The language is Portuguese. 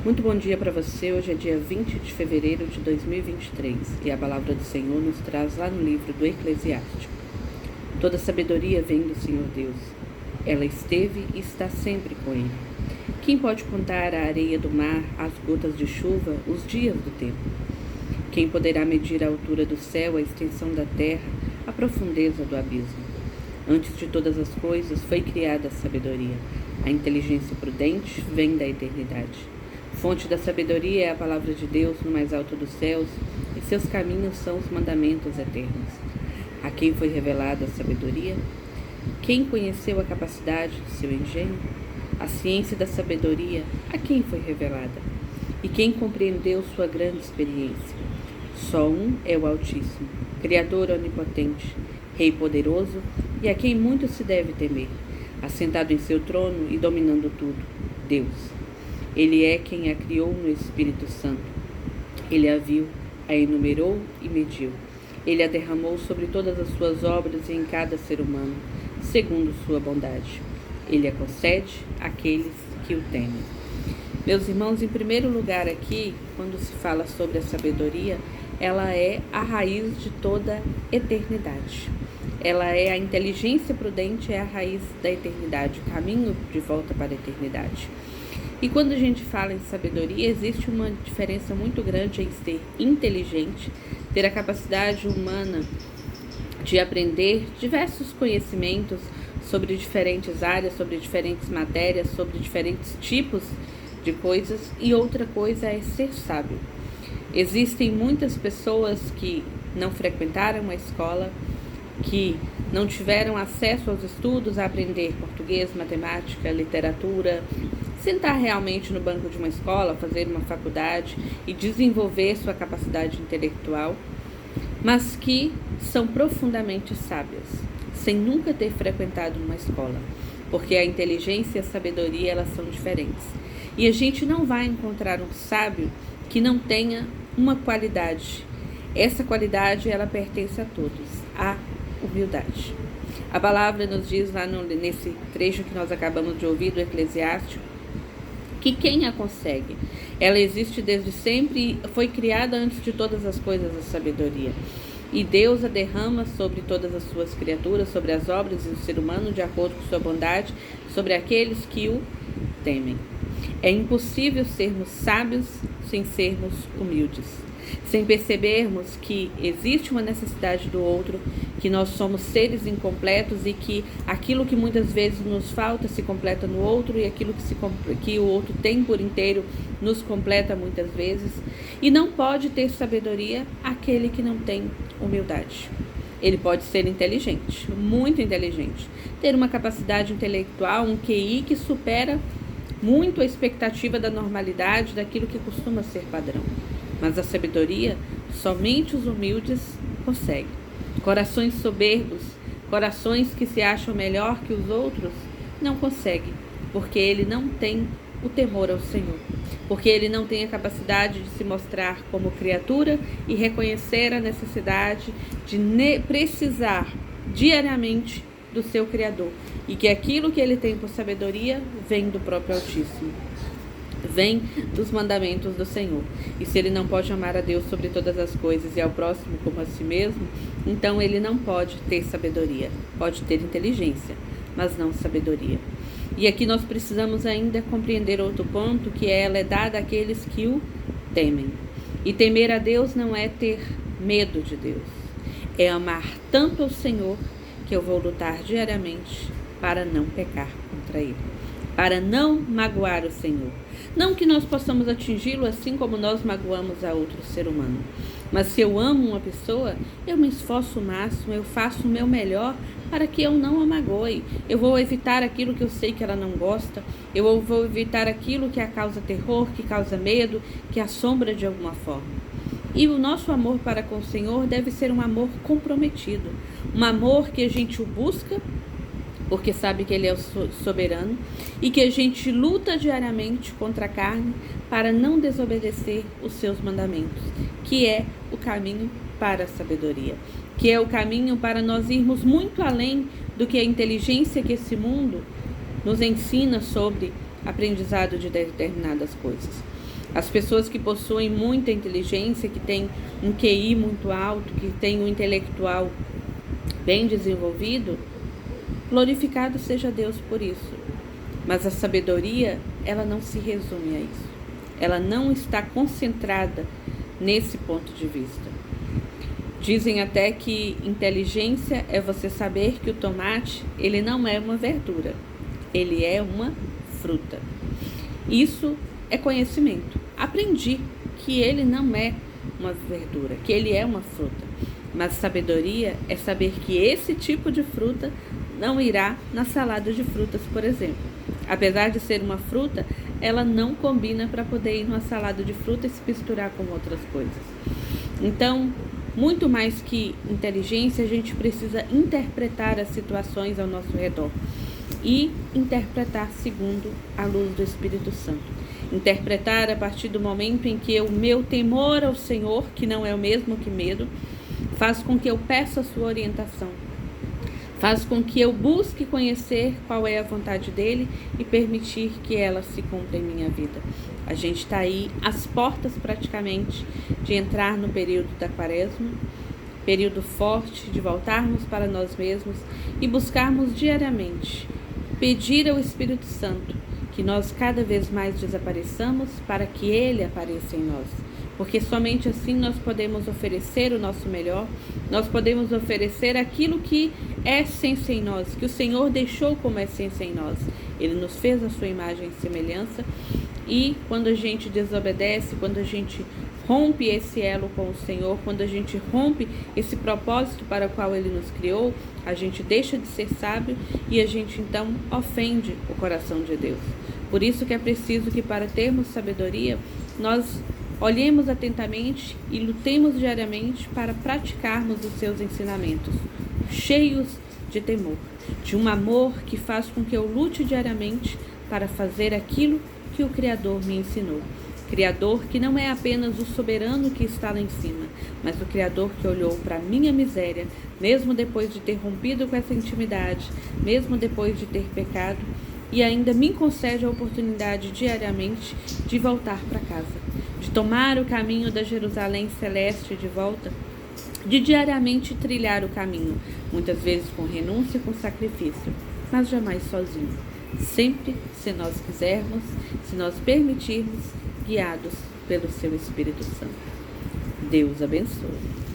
Muito bom dia para você. Hoje é dia 20 de fevereiro de 2023 e a palavra do Senhor nos traz lá no livro do Eclesiástico. Toda sabedoria vem do Senhor Deus. Ela esteve e está sempre com ele. Quem pode contar a areia do mar, as gotas de chuva, os dias do tempo? Quem poderá medir a altura do céu, a extensão da terra, a profundeza do abismo? Antes de todas as coisas foi criada a sabedoria. A inteligência prudente vem da eternidade. Fonte da sabedoria é a palavra de Deus no mais alto dos céus, e seus caminhos são os mandamentos eternos. A quem foi revelada a sabedoria? Quem conheceu a capacidade do seu engenho? A ciência da sabedoria, a quem foi revelada? E quem compreendeu sua grande experiência? Só um é o Altíssimo, Criador onipotente, Rei poderoso, e a quem muito se deve temer, assentado em seu trono e dominando tudo, Deus. Ele é quem a criou no Espírito Santo. Ele a viu, a enumerou e mediu. Ele a derramou sobre todas as suas obras e em cada ser humano, segundo sua bondade. Ele a concede àqueles que o temem. Meus irmãos, em primeiro lugar aqui, quando se fala sobre a sabedoria, ela é a raiz de toda eternidade. Ela é a inteligência prudente, é a raiz da eternidade, o caminho de volta para a eternidade. E quando a gente fala em sabedoria, existe uma diferença muito grande em ser inteligente, ter a capacidade humana de aprender diversos conhecimentos sobre diferentes áreas, sobre diferentes matérias, sobre diferentes tipos de coisas, e outra coisa é ser sábio. Existem muitas pessoas que não frequentaram a escola, que não tiveram acesso aos estudos, a aprender português, matemática, literatura, sentar realmente no banco de uma escola, fazer uma faculdade e desenvolver sua capacidade intelectual, mas que são profundamente sábias, sem nunca ter frequentado uma escola, porque a inteligência e a sabedoria, elas são diferentes. E a gente não vai encontrar um sábio que não tenha uma qualidade. Essa qualidade, ela pertence a todos, a humildade. A palavra nos diz lá nesse trecho que nós acabamos de ouvir do Eclesiástico, que quem a consegue? Ela existe desde sempre e foi criada antes de todas as coisas a sabedoria. E Deus a derrama sobre todas as suas criaturas, sobre as obras do ser humano, de acordo com sua bondade, sobre aqueles que o temem. É impossível sermos sábios sem sermos humildes, sem percebermos que existe uma necessidade do outro, que nós somos seres incompletos e que aquilo que muitas vezes nos falta se completa no outro, e aquilo que o outro tem por inteiro nos completa muitas vezes. E não pode ter sabedoria aquele que não tem humildade. Ele pode ser inteligente, muito inteligente, ter uma capacidade intelectual, um QI que supera muito a expectativa da normalidade, daquilo que costuma ser padrão. Mas a sabedoria, somente os humildes conseguem. Corações soberbos, corações que se acham melhor que os outros, não conseguem, porque ele não tem o temor ao Senhor, porque ele não tem a capacidade de se mostrar como criatura e reconhecer a necessidade de precisar diariamente do seu Criador, e que aquilo que ele tem por sabedoria vem do próprio Altíssimo, vem dos mandamentos do Senhor. E se ele não pode amar a Deus sobre todas as coisas e ao próximo como a si mesmo, então ele não pode ter sabedoria. Pode ter inteligência, mas não sabedoria. E aqui nós precisamos ainda compreender outro ponto, que ela é dada àqueles que o temem. E temer a Deus não é ter medo de Deus, é amar tanto ao Senhor que eu vou lutar diariamente para não pecar contra ele, para não magoar o Senhor. Não que nós possamos atingi-lo assim como nós magoamos a outro ser humano, mas se eu amo uma pessoa, eu me esforço o máximo, eu faço o meu melhor para que eu não a magoe. Eu vou evitar aquilo que eu sei que ela não gosta, eu vou evitar aquilo que a causa terror, que causa medo, que assombra de alguma forma. E o nosso amor para com o Senhor deve ser um amor comprometido, um amor que a gente o busca, porque sabe que Ele é o soberano, e que a gente luta diariamente contra a carne para não desobedecer os seus mandamentos, que é o caminho para a sabedoria, que é o caminho para nós irmos muito além do que a inteligência que esse mundo nos ensina sobre aprendizado de determinadas coisas. As pessoas que possuem muita inteligência, que têm um QI muito alto, que têm um intelectual bem desenvolvido, glorificado seja Deus por isso. Mas a sabedoria, ela não se resume a isso. Ela não está concentrada nesse ponto de vista. Dizem até que inteligência é você saber que o tomate, ele não é uma verdura, ele é uma fruta. Isso é conhecimento. Aprendi que ele não é uma verdura, que ele é uma fruta. Mas sabedoria é saber que esse tipo de fruta não irá na salada de frutas, por exemplo. Apesar de ser uma fruta, ela não combina para poder ir numa salada de fruta e se misturar com outras coisas. Então, muito mais que inteligência, a gente precisa interpretar as situações ao nosso redor e interpretar segundo a luz do Espírito Santo. Interpretar a partir do momento em que o meu temor ao Senhor, que não é o mesmo que medo, faz com que eu peça a sua orientação. Faz com que eu busque conhecer qual é a vontade dele e permitir que ela se cumpra em minha vida. A gente está aí às portas praticamente de entrar no período da Quaresma, período forte de voltarmos para nós mesmos e buscarmos diariamente pedir ao Espírito Santo que nós cada vez mais desapareçamos para que ele apareça em nós. Porque somente assim nós podemos oferecer o nosso melhor, nós podemos oferecer aquilo que é essência em nós, que o Senhor deixou como essência em nós. Ele nos fez a sua imagem e semelhança, e quando a gente desobedece, quando a gente rompe esse elo com o Senhor, quando a gente rompe esse propósito para o qual Ele nos criou, a gente deixa de ser sábio e a gente então ofende o coração de Deus. Por isso que é preciso que para termos sabedoria, nós olhemos atentamente e lutemos diariamente para praticarmos os seus ensinamentos, cheios de temor, de um amor que faz com que eu lute diariamente para fazer aquilo que o Criador me ensinou. Criador que não é apenas o soberano que está lá em cima, mas o Criador que olhou para a minha miséria, mesmo depois de ter rompido com essa intimidade, mesmo depois de ter pecado, e ainda me concede a oportunidade diariamente de voltar para casa, de tomar o caminho da Jerusalém celeste de volta, de diariamente trilhar o caminho, muitas vezes com renúncia e com sacrifício, mas jamais sozinho. Sempre, se nós quisermos, se nós permitirmos, guiados pelo seu Espírito Santo. Deus abençoe.